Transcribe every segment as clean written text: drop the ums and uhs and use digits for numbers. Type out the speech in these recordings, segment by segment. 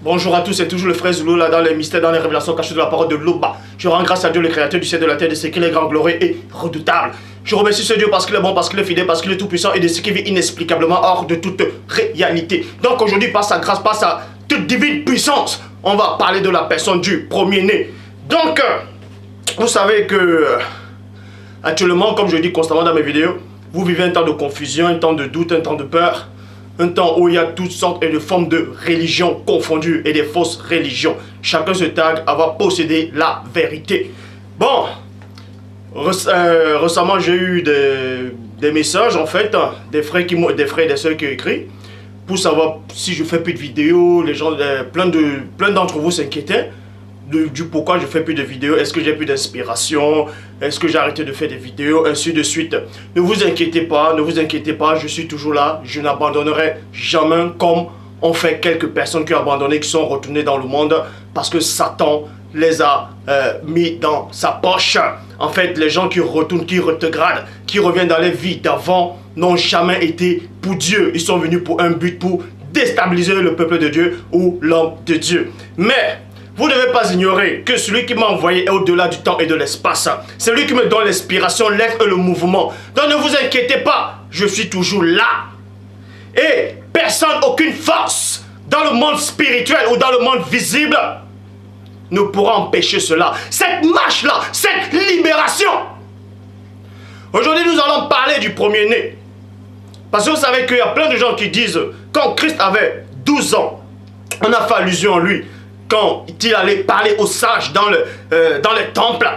Bonjour à tous, c'est toujours le frère Zulu là dans les mystères, dans les révélations cachées de la parole de Loba. Je rends grâce à Dieu, le créateur du ciel et de la terre, de ce qu'il est grand, glorieux et redoutable. Je remercie ce Dieu parce qu'il est bon, parce qu'il est fidèle, parce qu'il est tout puissant et de ce qui vit inexplicablement hors de toute réalité. Donc aujourd'hui, par sa grâce, par sa toute divine puissance, on va parler de la personne du premier-né. Donc, vous savez que actuellement, comme je dis constamment dans mes vidéos, vous vivez un temps de confusion, un temps de doute, un temps de peur. Un temps où il y a toutes sortes et de formes de religions confondues et des fausses religions. Chacun se targue à avoir possédé la vérité. Bon, récemment j'ai eu des messages en fait, des frères et des sœurs qui ont écrit pour savoir si je fais plus de vidéos. Les gens, plein d'entre vous s'inquiétaient du pourquoi je fais plus de vidéos. Est-ce que j'ai plus d'inspiration? Est-ce que j'ai arrêté de faire des vidéos? Ainsi de suite. Ne vous inquiétez pas, je suis toujours là. Je n'abandonnerai jamais comme ont fait quelques personnes qui ont abandonné, qui sont retournées dans le monde parce que Satan les a mis dans sa poche. En fait, les gens qui retournent, qui rétrogradent, qui reviennent dans les vies d'avant n'ont jamais été pour Dieu. Ils sont venus pour un but, pour déstabiliser le peuple de Dieu ou l'homme de Dieu. Mais vous ne devez pas ignorer que celui qui m'a envoyé est au-delà du temps et de l'espace. C'est lui qui me donne l'inspiration, l'air et le mouvement. Donc ne vous inquiétez pas, je suis toujours là. Et personne, aucune force dans le monde spirituel ou dans le monde visible ne pourra empêcher cela. Cette marche-là, cette libération. Aujourd'hui, nous allons parler du premier-né. Parce que vous savez qu'il y a plein de gens qui disent, quand Christ avait 12 ans, on a fait allusion à lui. Quand il allait parler aux sages dans les temples.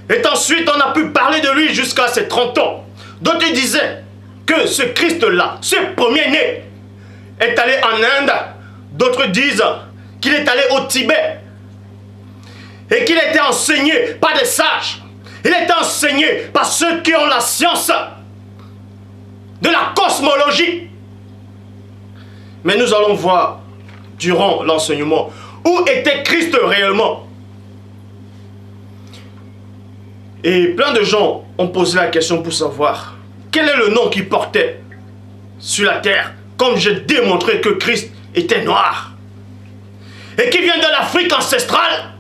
Et ensuite, on a pu parler de lui jusqu'à ses 30 ans. D'autres disaient que ce Christ-là, ce premier-né, est allé en Inde. D'autres disent qu'il est allé au Tibet. Et qu'il était enseigné par des sages. Il était enseigné par ceux qui ont la science de la cosmologie. Mais nous allons voir durant l'enseignement où était Christ réellement? Et plein de gens ont posé la question pour savoir quel est le nom qu'il portait sur la terre, comme j'ai démontré que Christ était noir. Et qui vient de l'Afrique ancestrale.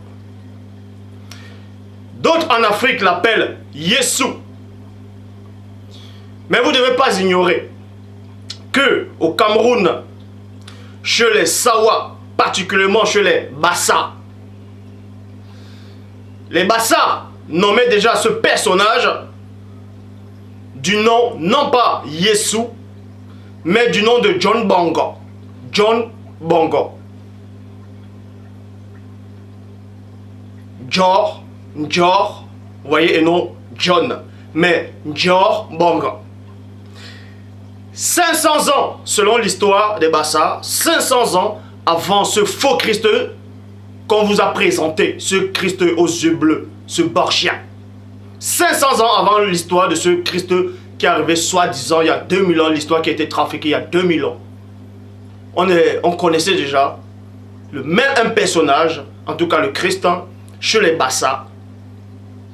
D'autres en Afrique l'appellent Yeshua. Mais vous ne devez pas ignorer que au Cameroun, chez les Sawa, particulièrement chez les Bassa. Les Bassa nommaient déjà ce personnage du nom, non pas Yesu, mais du nom de John Bongo. John Bongo. Njor, vous voyez, et non John, mais Njor Bongo. 500 ans, selon l'histoire des Bassa, 500 ans avant ce faux Christ qu'on vous a présenté, ce Christ aux yeux bleus, ce Borgia. 500 ans avant l'histoire de ce Christ qui est arrivé soi-disant il y a 2000 ans, l'histoire qui a été trafiquée il y a 2000 ans. On connaissait déjà un personnage, en tout cas le Christ, chez les Bassa,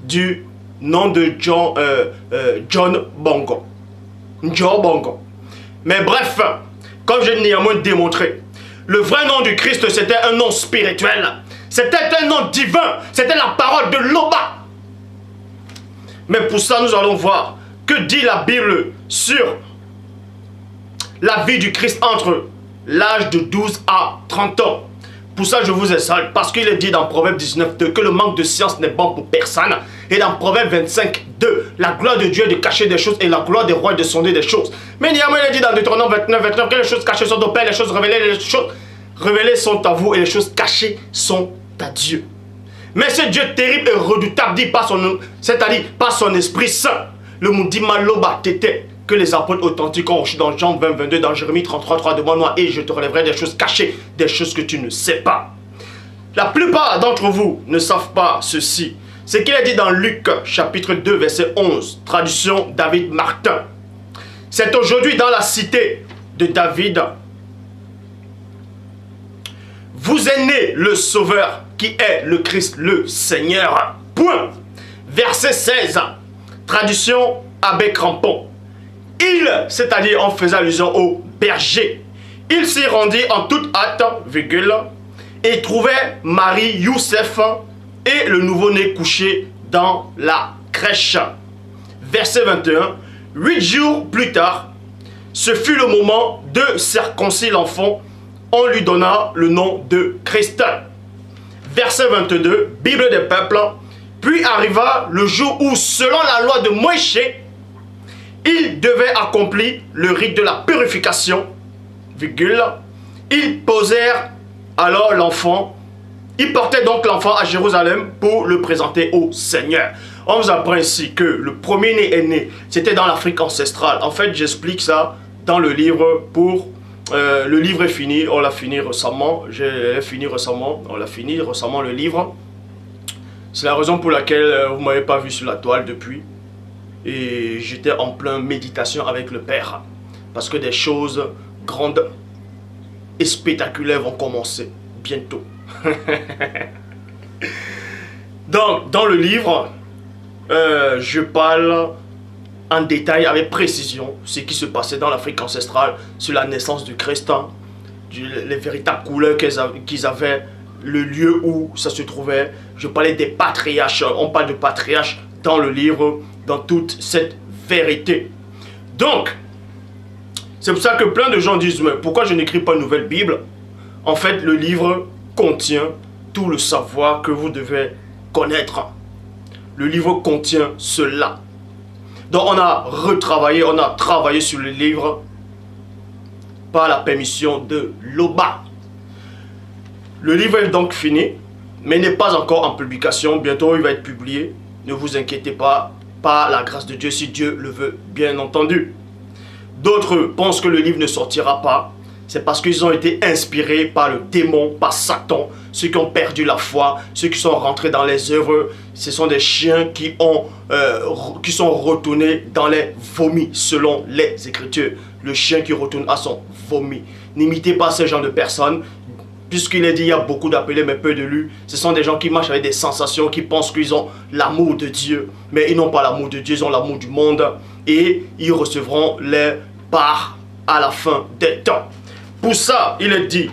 du nom de John Bongo. John Bongo. Mais bref, comme je l'ai néanmoins démontré, le vrai nom du Christ, c'était un nom spirituel. C'était un nom divin. C'était la parole de Loba. Mais pour ça, nous allons voir que dit la Bible sur la vie du Christ entre l'âge de 12 à 30 ans. Pour ça, je vous exalte, parce qu'il est dit dans Proverbe 19:2 que le manque de science n'est bon pour personne. Et dans Proverbe 25:2, la gloire de Dieu est de cacher des choses et la gloire des rois est de sonder des choses. Mais néanmoins, il est dit dans Deutéronome 29:29 que les choses cachées sont au Père, les choses révélées sont à vous et les choses cachées sont à Dieu. Mais ce Dieu terrible et redoutable dit par c'est-à-dire par son Esprit Saint, le Mundima Loba Tete, que les apôtres authentiques ont reçu dans Jean 20:22, dans Jérémie 33:3, demande-moi et je te relèverai des choses cachées, des choses que tu ne sais pas. La plupart d'entre vous ne savent pas ceci. C'est qu'il est dit dans Luc chapitre 2 verset 11, traduction David Martin. C'est aujourd'hui dans la cité de David, vous est né le Sauveur qui est le Christ, le Seigneur. Point. Verset 16, traduction Abbé Crampon. Il, c'est-à-dire en faisant allusion au berger, il s'y rendit en toute hâte, virgule, et trouvait Marie, Youssef et le nouveau-né couché dans la crèche. Verset 21. 8 jours plus tard, ce fut le moment de circoncire l'enfant. On lui donna le nom de Christ. Verset 22, Bible des peuples. Puis arriva le jour où, selon la loi de Moïse, il devait accomplir le rite de la purification, virgule. Ils posèrent alors l'enfant. Ils portaient donc l'enfant à Jérusalem pour le présenter au Seigneur. On vous apprend ici que le premier-né est né. C'était dans l'Afrique ancestrale. En fait, j'explique ça dans le livre pour... le livre est fini, on l'a fini récemment. On l'a fini récemment le livre. C'est la raison pour laquelle vous ne m'avez pas vu sur la toile depuis. Et j'étais en pleine méditation avec le Père. Parce que des choses grandes et spectaculaires vont commencer bientôt. Donc, dans le livre, je parle en détail, avec précision, ce qui se passait dans l'Afrique ancestrale sur la naissance du Christ, les véritables couleurs qu'ils avaient, le lieu où ça se trouvait. Je parlais des patriarches, on parle de patriarches dans le livre, dans toute cette vérité. Donc, c'est pour ça que plein de gens disent, mais pourquoi je n'écris pas une nouvelle Bible? En fait, le livre contient tout le savoir que vous devez connaître. Le livre contient cela. Donc on a retravaillé, on a travaillé sur le livre par la permission de l'OBA. Le livre est donc fini, mais n'est pas encore en publication. Bientôt il va être publié. Ne vous inquiétez pas, par la grâce de Dieu, si Dieu le veut, bien entendu. D'autres pensent que le livre ne sortira pas. C'est parce qu'ils ont été inspirés par le démon, par Satan. Ceux qui ont perdu la foi, ceux qui sont rentrés dans les œuvres, ce sont des chiens qui sont retournés dans les vomis, selon les Écritures. Le chien qui retourne à son vomi. N'imitez pas ce genre de personnes, puisqu'il est dit, il y a beaucoup d'appelés, mais peu de lus. Ce sont des gens qui marchent avec des sensations, qui pensent qu'ils ont l'amour de Dieu. Mais ils n'ont pas l'amour de Dieu, ils ont l'amour du monde. Et ils recevront les parts à la fin des temps. Pour ça, il est dit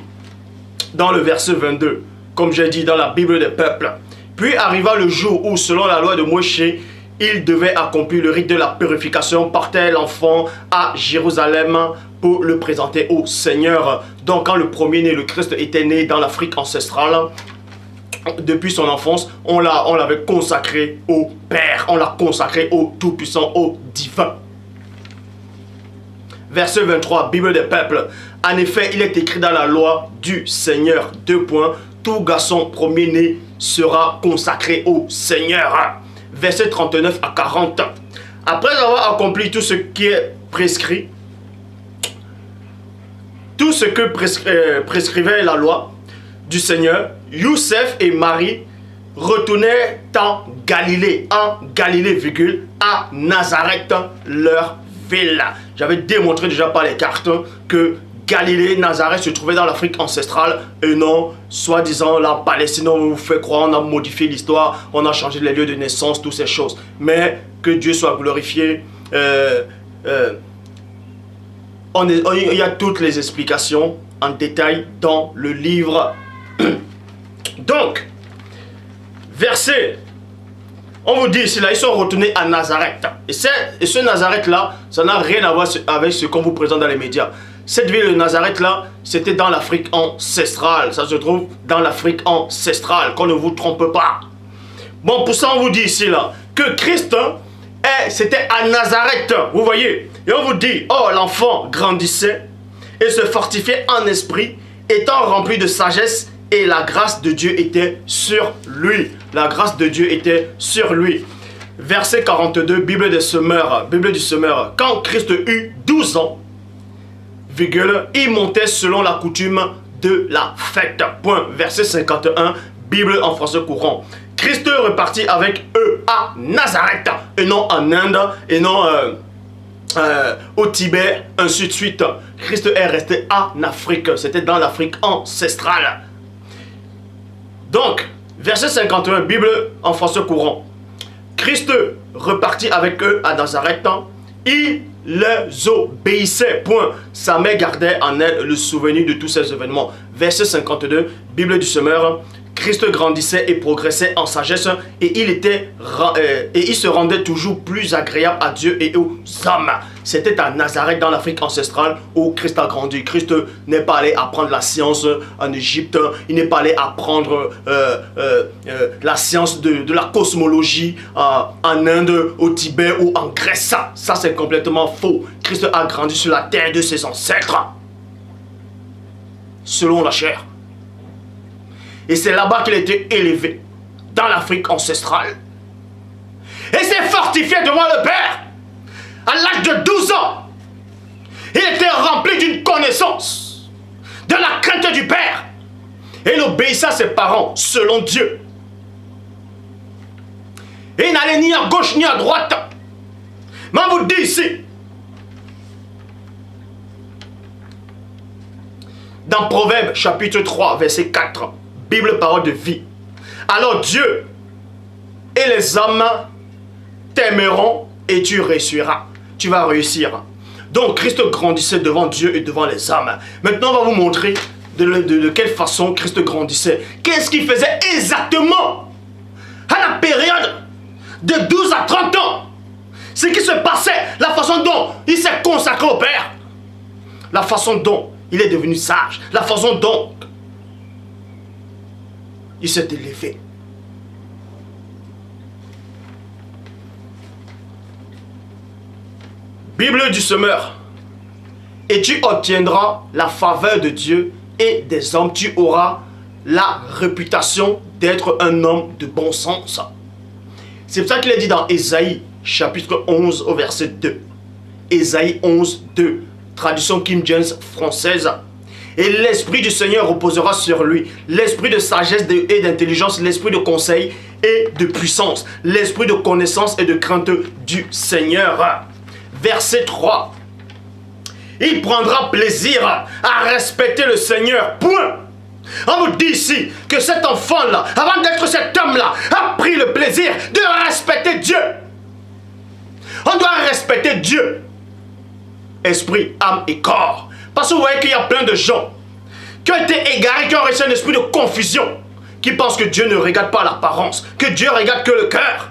dans le verset 22, comme j'ai dit dans la Bible des peuples. Puis arriva le jour où, selon la loi de Moïse, il devait accomplir le rite de la purification, portait l'enfant à Jérusalem pour le présenter au Seigneur. Donc quand le premier-né, le Christ, était né dans l'Afrique ancestrale, depuis son enfance, on l'avait consacré au Père, on l'a consacré au Tout-Puissant, au Divin. Verset 23, Bible des peuples. En effet, il est écrit dans la loi du Seigneur, 2 points, tout garçon premier-né sera consacré au Seigneur. Verset 39 à 40. Après avoir accompli tout ce qui est prescrit, tout ce que prescrivait la loi du Seigneur, Youssef et Marie retournaient en Galilée, virgule, à Nazareth, leur ville. J'avais démontré déjà par les cartes que Galilée, Nazareth se trouvait dans l'Afrique ancestrale et non, soi-disant, la Palestine. On vous fait croire, on a modifié l'histoire, on a changé les lieux de naissance, toutes ces choses. Mais que Dieu soit glorifié. Il y a toutes les explications en détail dans le livre. Donc, verset, on vous dit ici, là, ils sont retournés à Nazareth. Et ce Nazareth-là, ça n'a rien à voir avec ce qu'on vous présente dans les médias. Cette ville de Nazareth-là, c'était dans l'Afrique ancestrale. Ça se trouve dans l'Afrique ancestrale, qu'on ne vous trompe pas. Bon, pour ça, on vous dit ici, là, que Christ, c'était à Nazareth, vous voyez. Et on vous dit, oh, l'enfant grandissait et se fortifiait en esprit, étant rempli de sagesse, et la grâce de Dieu était sur lui. La grâce de Dieu était sur lui. Verset 42, Bible du semeur. Quand Christ eut 12 ans, virgule, il montait selon la coutume de la fête. Point. Verset 51, Bible en français courant. Christ repartit avec eux à Nazareth, et non en Inde, et non au Tibet, ainsi de suite. Christ est resté en Afrique, c'était dans l'Afrique ancestrale. Donc, verset 51, Bible en français courant. Christ repartit avec eux à Nazareth. Il leur obéissait. Point. Sa mère gardait en elle le souvenir de tous ces événements. Verset 52, Bible du Semeur. Christ grandissait et progressait en sagesse et il se rendait toujours plus agréable à Dieu et aux hommes. C'était à Nazareth dans l'Afrique ancestrale où Christ a grandi. Christ n'est pas allé apprendre la science en Égypte, il n'est pas allé apprendre la science de la cosmologie en Inde, au Tibet ou en Grèce. Ça c'est complètement faux. Christ a grandi sur la terre de ses ancêtres, selon la chair. Et c'est là-bas qu'il a été élevé, dans l'Afrique ancestrale. Et s'est fortifié devant le Père, à l'âge de 12 ans. Il était rempli d'une connaissance, de la crainte du Père. Et il obéissait à ses parents, selon Dieu. Et il n'allait ni à gauche ni à droite. Mais on vous dit ici, dans Proverbes chapitre 3, verset 4, Bible, parole de vie. Alors Dieu et les hommes t'aimeront et tu réussiras. Tu vas réussir. Donc Christ grandissait devant Dieu et devant les hommes. Maintenant on va vous montrer de quelle façon Christ grandissait. Qu'est-ce qu'il faisait exactement à la période de 12 à 30 ans. Ce qui se passait, la façon dont il s'est consacré au Père. La façon dont il est devenu sage. La façon dont il s'est élevé. Bible du Semeur. Et tu obtiendras la faveur de Dieu et des hommes. Tu auras la réputation d'être un homme de bon sens. C'est pour ça qu'il est dit dans Ésaïe chapitre 11 au verset 2. Ésaïe 11, 2. Traduction King James française. Et l'esprit du Seigneur reposera sur lui. L'esprit de sagesse et d'intelligence, l'esprit de conseil et de puissance. L'esprit de connaissance et de crainte du Seigneur. Verset 3. Il prendra plaisir à respecter le Seigneur. Point. On vous dit ici que cet enfant-là, avant d'être cet homme-là, a pris le plaisir de respecter Dieu. On doit respecter Dieu. Esprit, âme et corps. Parce que vous voyez qu'il y a plein de gens qui ont été égarés, qui ont reçu un esprit de confusion, qui pensent que Dieu ne regarde pas l'apparence, que Dieu regarde que le cœur.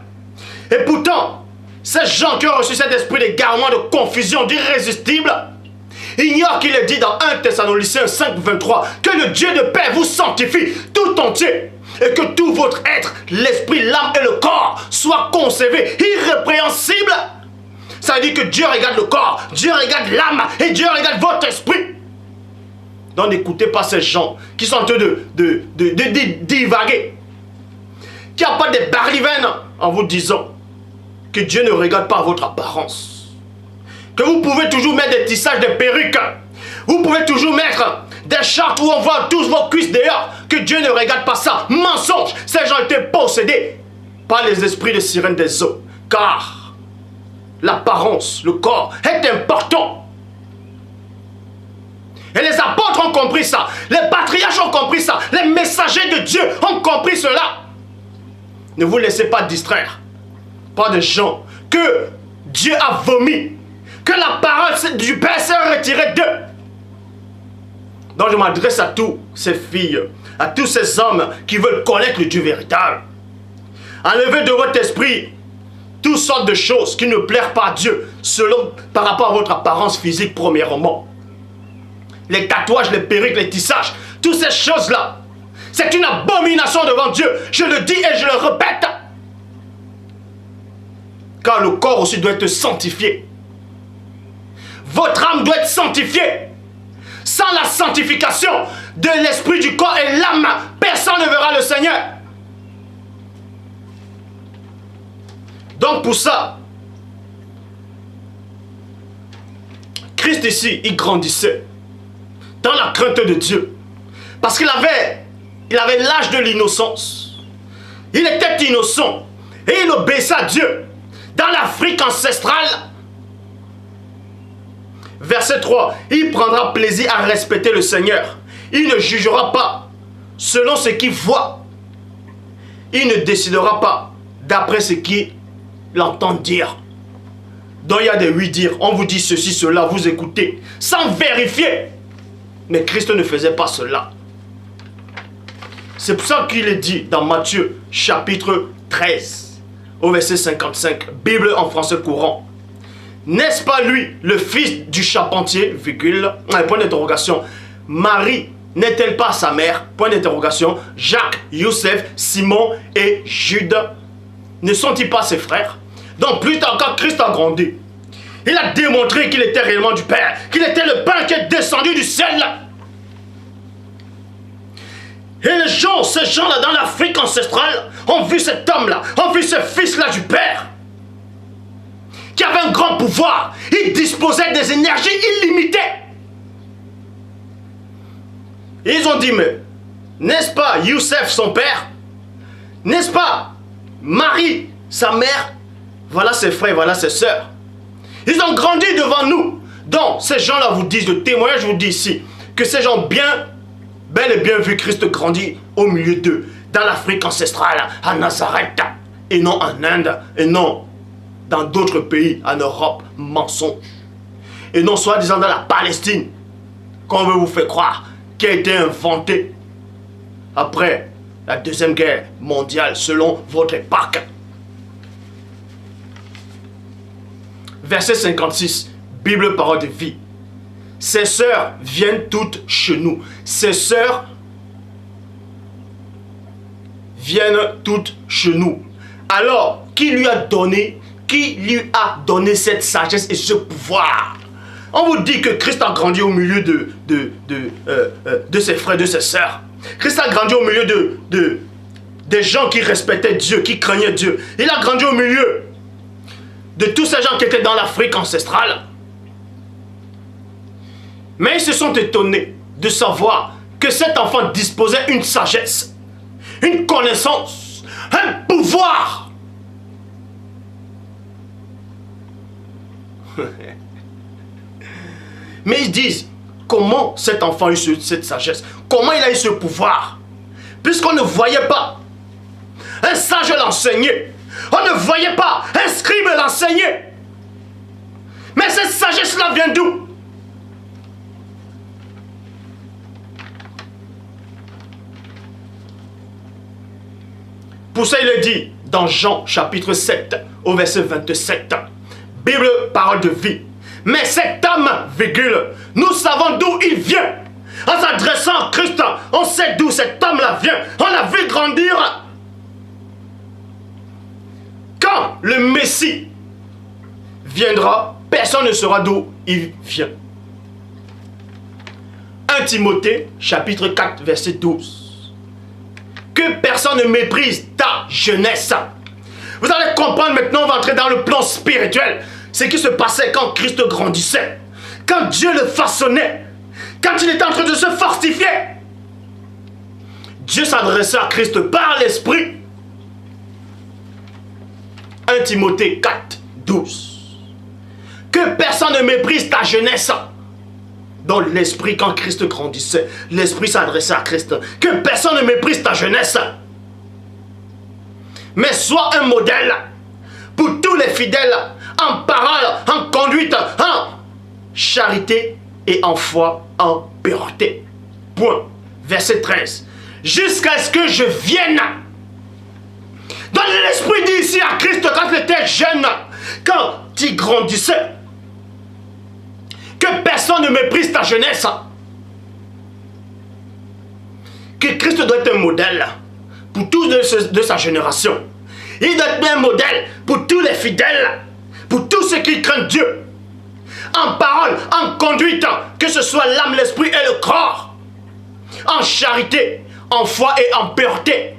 Et pourtant, ces gens qui ont reçu cet esprit d'égarement, de confusion, d'irrésistible, ignorent qu'il est dit dans 1 Thessaloniciens 5, 23, que le Dieu de paix vous sanctifie tout entier, et que tout votre être, l'esprit, l'âme et le corps, soient conservés irrépréhensibles. Ça veut dire que Dieu regarde le corps, Dieu regarde l'âme et Dieu regarde votre esprit. Donc n'écoutez pas ces gens qui sont en train de divaguer, qui apportent des barivennes en vous disant que Dieu ne regarde pas votre apparence. Que vous pouvez toujours mettre des tissages, des perruques. Vous pouvez toujours mettre des chartes où on voit tous vos cuisses dehors. Que Dieu ne regarde pas ça. Mensonge. Ces gens étaient possédés par les esprits de sirène des eaux. Car l'apparence, le corps est important. Et les apôtres ont compris ça. Les patriarches ont compris ça. Les messagers de Dieu ont compris cela. Ne vous laissez pas distraire par des gens que Dieu a vomi. Que la parole du Père s'est retirée d'eux. Donc je m'adresse à tous ces filles, à tous ces hommes qui veulent connaître le Dieu véritable. Enlevez de votre esprit toutes sortes de choses qui ne plairent pas à Dieu par rapport à votre apparence physique premièrement. Les tatouages, les perruques, les tissages, toutes ces choses-là, c'est une abomination devant Dieu. Je le dis et je le répète. Car le corps aussi doit être sanctifié. Votre âme doit être sanctifiée. Sans la sanctification de l'esprit, du corps et l'âme, personne ne verra le Seigneur. Donc pour ça, Christ ici, il grandissait dans la crainte de Dieu. Parce qu'il avait l'âge de l'innocence. Il était innocent. Et il obéissait à Dieu. Dans l'Afrique ancestrale, verset 3, il prendra plaisir à respecter le Seigneur. Il ne jugera pas selon ce qu'il voit. Il ne décidera pas d'après ce qu'il entend dire. dont il y a des oui-dire. On vous dit ceci, cela, vous écoutez, sans vérifier. Mais Christ ne faisait pas cela. C'est pour ça qu'il est dit dans Matthieu, chapitre 13, au verset 55, Bible en français courant. N'est-ce pas lui, le fils du charpentier, virgule, point d'interrogation. Marie, n'est-elle pas sa mère, point d'interrogation. Jacques, Youssef, Simon et Jude, ne sont-ils pas ses frères? Donc plus tard, quand Christ a grandi, il a démontré qu'il était réellement du Père, qu'il était le pain qui est descendu du ciel. Et les gens, ces gens-là dans l'Afrique ancestrale, ont vu cet homme-là, ont vu ce fils-là du Père, qui avait un grand pouvoir. Il disposait des énergies illimitées. Et ils ont dit, mais n'est-ce pas Youssef son père? N'est-ce pas Marie sa mère? Voilà ses frères, voilà ses sœurs. Ils ont grandi devant nous. Donc ces gens-là vous disent, le témoignage vous dit ici, que ces gens bel et bien vu Christ grandir au milieu d'eux, dans l'Afrique ancestrale, à Nazareth, et non en Inde, et non dans d'autres pays, en Europe, mensonge. Et non soi-disant dans la Palestine, qu'on veut vous faire croire, qui a été inventé après la Deuxième Guerre mondiale, selon votre époque. Verset 56, Bible parole de vie. Ses sœurs viennent toutes chez nous. Ses sœurs viennent toutes chez nous. Alors, qui lui a donné cette sagesse et ce pouvoir? On vous dit que Christ a grandi au milieu de ses frères, de ses sœurs. Christ a grandi au milieu des gens qui respectaient Dieu, qui craignaient Dieu. Il a grandi au milieu de tous ces gens qui étaient dans l'Afrique ancestrale. Mais ils se sont étonnés de savoir que cet enfant disposait d'une sagesse, une connaissance, un pouvoir. Mais ils disent, comment cet enfant a eu cette sagesse? Comment il a eu ce pouvoir? Puisqu'on ne voyait pas un sage l'enseigner. On ne voyait pas un scribe l'enseigner. Mais cette sagesse-là vient d'où? Pour ça, il est dit dans Jean chapitre 7, au verset 27, Bible, parole de vie. Mais cet homme, virgule, nous savons d'où il vient. En s'adressant à Christ, on sait d'où cet homme-là vient. On l'a vu grandir. Quand le Messie viendra, personne ne saura d'où il vient. 1 Timothée, chapitre 4, verset 12. Que personne ne méprise ta jeunesse. Vous allez comprendre maintenant, on va entrer dans le plan spirituel. Ce qui se passait quand Christ grandissait. Quand Dieu le façonnait. Quand il était en train de se fortifier. Dieu s'adressait à Christ par l'Esprit. 1 Timothée 4, 12. Que personne ne méprise ta jeunesse. Dans l'Esprit, quand Christ grandissait, l'Esprit s'adressait à Christ. Que personne ne méprise ta jeunesse. Mais sois un modèle pour tous les fidèles, en parole, en conduite, en charité et en foi, en pureté. Point. Verset 13. Jusqu'à ce que je vienne. Dans l'Esprit dit ici à Christ quand il était jeune, quand il grandissait, que personne ne méprise ta jeunesse. Que Christ doit être un modèle pour tous de sa génération. Il doit être un modèle pour tous les fidèles, pour tous ceux qui craignent Dieu. En parole, en conduite, que ce soit l'âme, l'esprit et le corps. En charité, en foi et en pureté.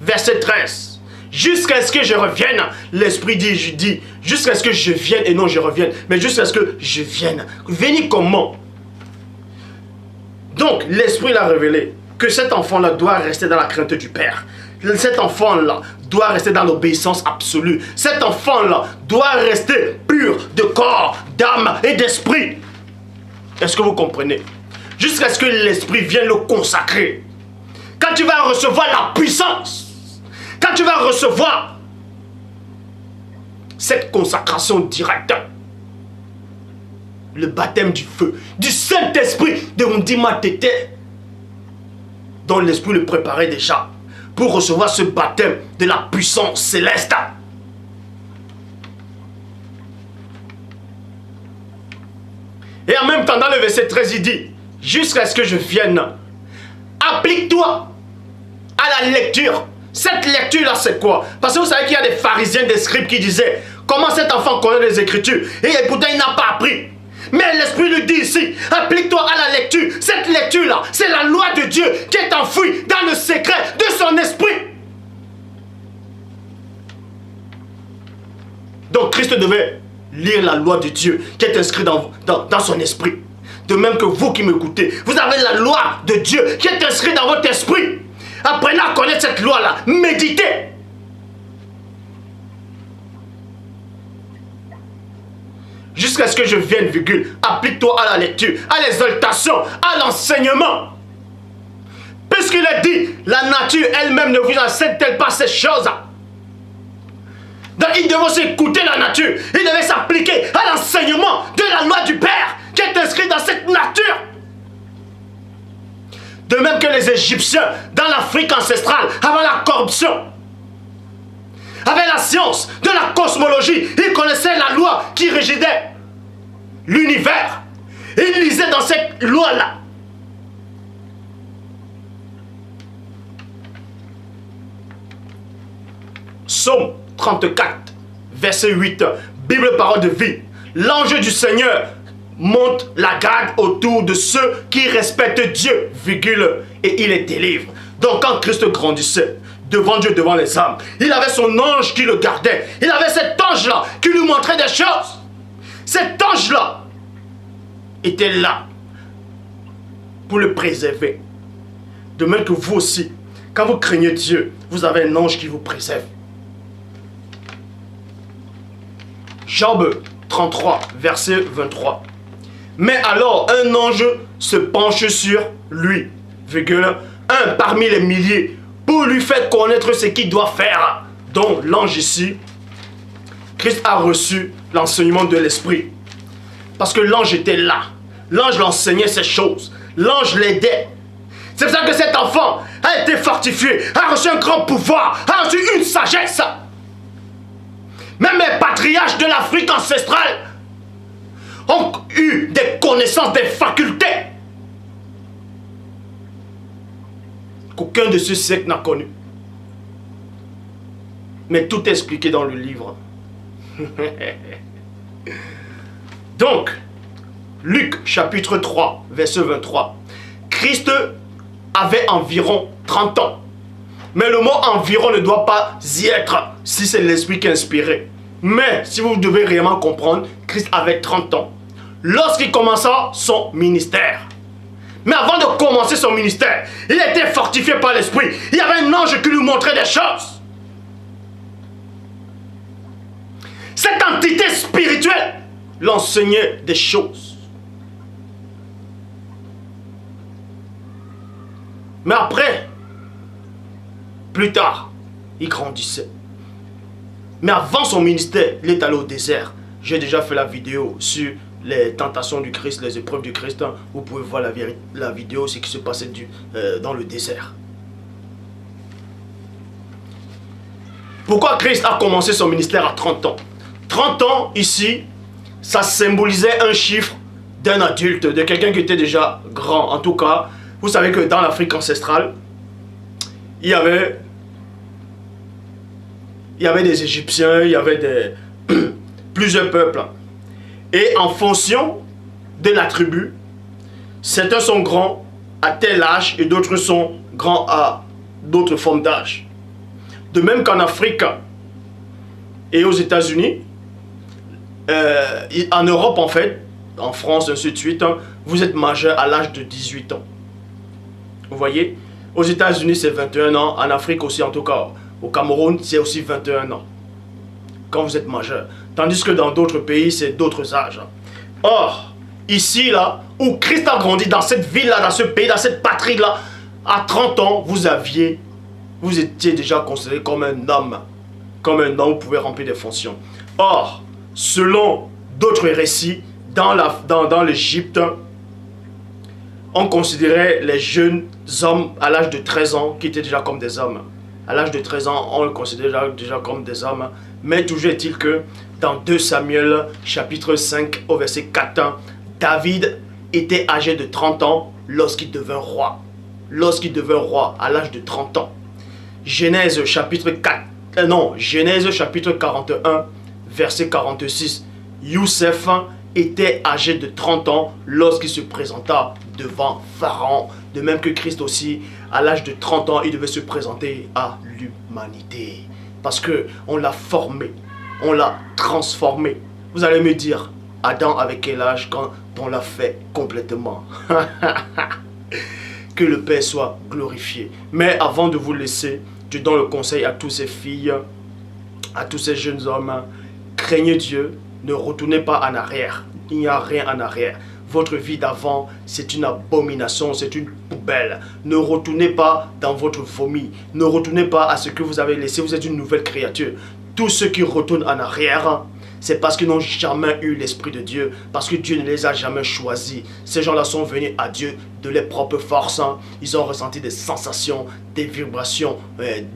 Verset 13. Jusqu'à ce que je revienne, l'Esprit dit, jusqu'à ce que je vienne, et non je revienne, mais jusqu'à ce que je vienne. Venez comment? Donc, l'Esprit l'a révélé que cet enfant-là doit rester dans la crainte du Père. Cet enfant-là doit rester dans l'obéissance absolue. Cet enfant-là doit rester pur de corps, d'âme et d'esprit. Est-ce que vous comprenez? Jusqu'à ce que l'Esprit vienne le consacrer. Quand tu vas recevoir la puissance, quand tu vas recevoir cette consacration directe. Le baptême du feu, du Saint-Esprit, de Ndima Tété, dont l'Esprit le préparait déjà pour recevoir ce baptême de la puissance céleste. Et en même temps, dans le verset 13, il dit, jusqu'à ce que je vienne, applique-toi à la lecture. Cette lecture-là, c'est quoi? Parce que vous savez qu'il y a des pharisiens, des scribes qui disaient, comment cet enfant connaît les Écritures? Et pourtant, il n'a pas appris. Mais l'Esprit lui dit ici, applique-toi à la lecture. Cette lecture-là, c'est la loi de Dieu qui est enfouie dans le secret de son esprit. Donc Christ devait lire la loi de Dieu qui est inscrite dans son esprit. De même que vous qui m'écoutez, vous avez la loi de Dieu qui est inscrite dans votre esprit. Apprenez à connaître cette loi-là. Méditez. Jusqu'à ce que je vienne, virgule, applique-toi à la lecture, à l'exaltation, à l'enseignement. Puisqu'il a dit, la nature elle-même ne vous enseigne-t-elle pas ces choses? Donc il devait aussi écouter la nature. Il devait s'appliquer à l'enseignement de la loi du Père qui est inscrit dans cette nature. De même que les Égyptiens, dans l'Afrique ancestrale, avant la corruption, avec la science de la cosmologie, ils connaissaient la loi qui régidait l'univers. Ils lisaient dans cette loi-là. Psaume 34, verset 8, Bible parole de vie. L'ange du Seigneur monte la garde autour de ceux qui respectent Dieu, virgule, et il les délivre. Donc quand Christ grandissait, devant Dieu, devant les âmes, il avait son ange qui le gardait. Il avait cet ange-là qui lui montrait des choses. Cet ange-là était là pour le préserver. De même que vous aussi, quand vous craignez Dieu, vous avez un ange qui vous préserve. Job 33, verset 23. Mais alors un ange se penche sur lui, virgule, un parmi les milliers, pour lui faire connaître ce qu'il doit faire. Donc l'ange ici, Christ a reçu l'enseignement de l'Esprit. Parce que l'ange était là. L'ange l'enseignait ces choses. L'ange l'aidait. C'est pour ça que cet enfant a été fortifié, a reçu un grand pouvoir, a reçu une sagesse. Même les patriarches de l'Afrique ancestrale ont eu des connaissances, des facultés qu'aucun de ce siècle n'a connu. Mais tout est expliqué dans le livre. Donc, Luc chapitre 3, verset 23. Christ avait environ 30 ans. Mais le mot environ ne doit pas y être si c'est l'Esprit qui est inspiré. Mais si vous devez réellement comprendre, Christ avait 30 ans lorsqu'il commença son ministère. Mais avant de commencer son ministère, il était fortifié par l'Esprit. Il y avait un ange qui lui montrait des choses. Cette entité spirituelle l'enseignait des choses. Mais après, plus tard, il grandissait. Mais avant son ministère, il est allé au désert. J'ai déjà fait la vidéo sur les tentations du Christ, les épreuves du Christ. Vous pouvez voir la vidéo, ce qui se passait dans le désert. Pourquoi Christ a commencé son ministère à 30 ans? 30 ans, ici, ça symbolisait un chiffre d'un adulte, de quelqu'un qui était déjà grand. En tout cas, vous savez que dans l'Afrique ancestrale, il y avait des Égyptiens, il y avait plusieurs peuples. Et en fonction de la tribu, certains sont grands à tel âge et d'autres sont grands à d'autres formes d'âge. De même qu'en Afrique et aux États-Unis, en Europe en fait, en France, ainsi de suite, vous êtes majeur à l'âge de 18 ans. Vous voyez? Aux États-Unis, c'est 21 ans. En Afrique aussi, en tout cas, au Cameroun, c'est aussi 21 ans. Quand vous êtes majeur. Tandis que dans d'autres pays, c'est d'autres âges. Or, ici, là, où Christ a grandi, dans cette ville-là, dans ce pays, dans cette patrie-là, à 30 ans, vous étiez déjà considéré comme un homme. Comme un homme, vous pouvez remplir des fonctions. Or, selon d'autres récits, dans l'Égypte, on considérait les jeunes hommes à l'âge de 13 ans qui étaient déjà comme des hommes. À l'âge de 13 ans, on les considérait déjà comme des hommes. Mais toujours est-il que dans 2 Samuel, chapitre 5, au verset 4, David était âgé de 30 ans lorsqu'il devint roi. Lorsqu'il devint roi, à l'âge de 30 ans. Genèse chapitre 41, verset 46. Youssef était âgé de 30 ans lorsqu'il se présenta devant Pharaon. De même que Christ aussi, à l'âge de 30 ans, il devait se présenter à l'humanité. Parce qu'on l'a formé, on l'a transformé. Vous allez me dire, Adam avec quel âge quand on l'a fait complètement? Que le Père soit glorifié. Mais avant de vous laisser, je donne le conseil à tous ces filles, à tous ces jeunes hommes. Craignez Dieu, ne retournez pas en arrière. Il n'y a rien en arrière. Votre vie d'avant, c'est une abomination, c'est une poubelle. Ne retournez pas dans votre vomi. Ne retournez pas à ce que vous avez laissé. Vous êtes une nouvelle créature. Tous ceux qui retournent en arrière, c'est parce qu'ils n'ont jamais eu l'Esprit de Dieu, parce que Dieu ne les a jamais choisis. Ces gens-là sont venus à Dieu de leurs propres forces. Ils ont ressenti des sensations, des vibrations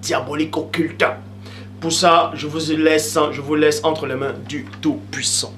diaboliques occultes. Pour ça, je vous laisse entre les mains du Tout-Puissant.